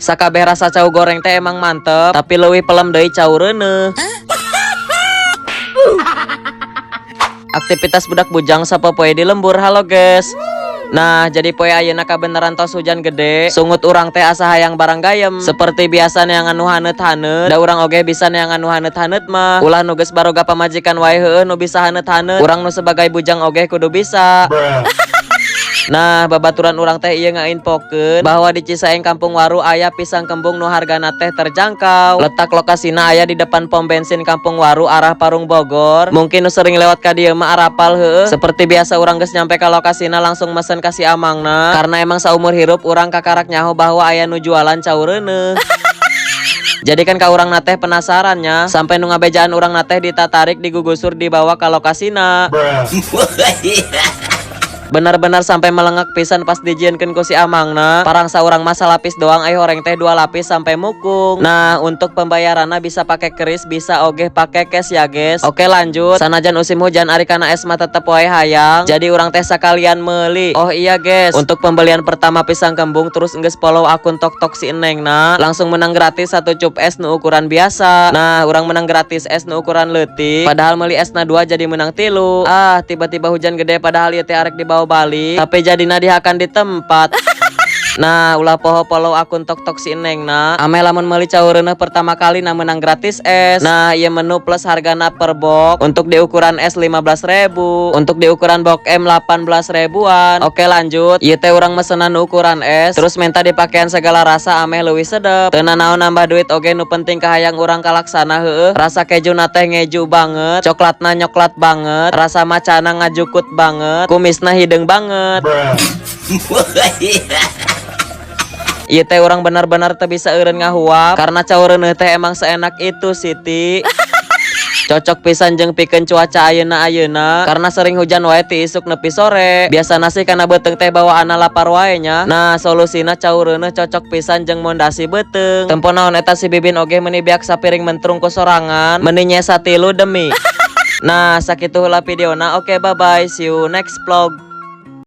Sakabeh rasa cau goreng teh emang mantep, tapi leuwih pelem deui cau reuneuh. Aktivitas budak bujang sapopoe di lembur. Halo guys. Nah, jadi poe ayeuna kabeneran tos hujan gede. Sungut urang teh asa hayang barang gayem. Seperti biasa neangan nu haneut-haneut. Da urang oge bisa neangan nu haneut-haneut mah. Ulah nu geus baroga pamajikan wae heueuh nu bisa haneut-haneut. Urang nu sebagai bujang oge kudu bisa. Nah, babaturan urang teh ieu ngainfokeun bahwa di Cisaeng Kampung Waru aya pisang kembung nu hargana teh terjangkau. Letak lokasina aya di depan pom bensin Kampung Waru arah Parung Bogor. Mungkin nu sering lewat ka dieu mah arapal heueuh. Seperti biasa urang geus nyampe ka lokasina langsung mesen ka si amangna. Karena emang saumur hirup urang kakarak nyaho bahwa aya nu jualan cau reuneuh. Jadi kan ka urang nateh penasarannya, sampai nu ngabejaan urang nateh ditatarik digugusur dibawa ka lokasina. Benar-benar sampai melengak pisan pas dijieunkeun ku si amangna. Parang saurang mah salapis doang, ai horeng teh 2 lapis sampai mukung. Nah, untuk pembayaranna bisa pakai keris, bisa oge pakai cash ya guys. Oke lanjut. Sanajan musim hujan ari kana es mah tetep wae hayang. Jadi urang teh sakalian meuli. Oh iya guys, untuk pembelian pertama pisang kembung terus enggeus follow akun tok-tok si Enengna, langsung menang gratis 1 cup es nu ukuran biasa. Nah, urang menang gratis es nu ukuran leutik. Padahal meuli esna 2 jadi menang 3. Ah, tiba-tiba hujan gede padahal ieu teh arek dibawa balik, tapi jadina dihakan di tempat. Nah, ulah poho follow akun tok-tok si Enengna. Ame lamun meuli cau reuneuh pertama kali na menang gratis es. Nah, ieu menu plus hargana per box. Untuk di ukuran es 15.000, untuk di ukuran box M 18 ribuan. Oke lanjut. Ieu teh urang mesenan ukuran es, terus minta dipakean segala rasa ame leuwih sedep. Teu nanaon nambah duit oge, nu penting kahayang urang kalaksana heueuh. Rasa kejuna teh ngeju banget, coklatna nyoklat banget, rasa macana ngajukut banget, kumisna hideung banget. Ieu teh urang benar-benar teu bisa eureun ngahuap karena cau reuneuh teh emang seenak itu Siti. Cocok pisan jeung pikeun cuaca ayeuna karena sering hujan wae ti isuk nepi sore. Biasana sih kana beuteung teh bawaanna lapar wae nya. Nah, solusina cau reuneuh cocok pisan jeung mondasi beuteung. Tempo naon eta si Bibin oge meuni biak sapiring mentrung ku sorangan, meuni nyesa 3 demi. Nah, sakitu heula videona. Oke, bye bye. See you next vlog.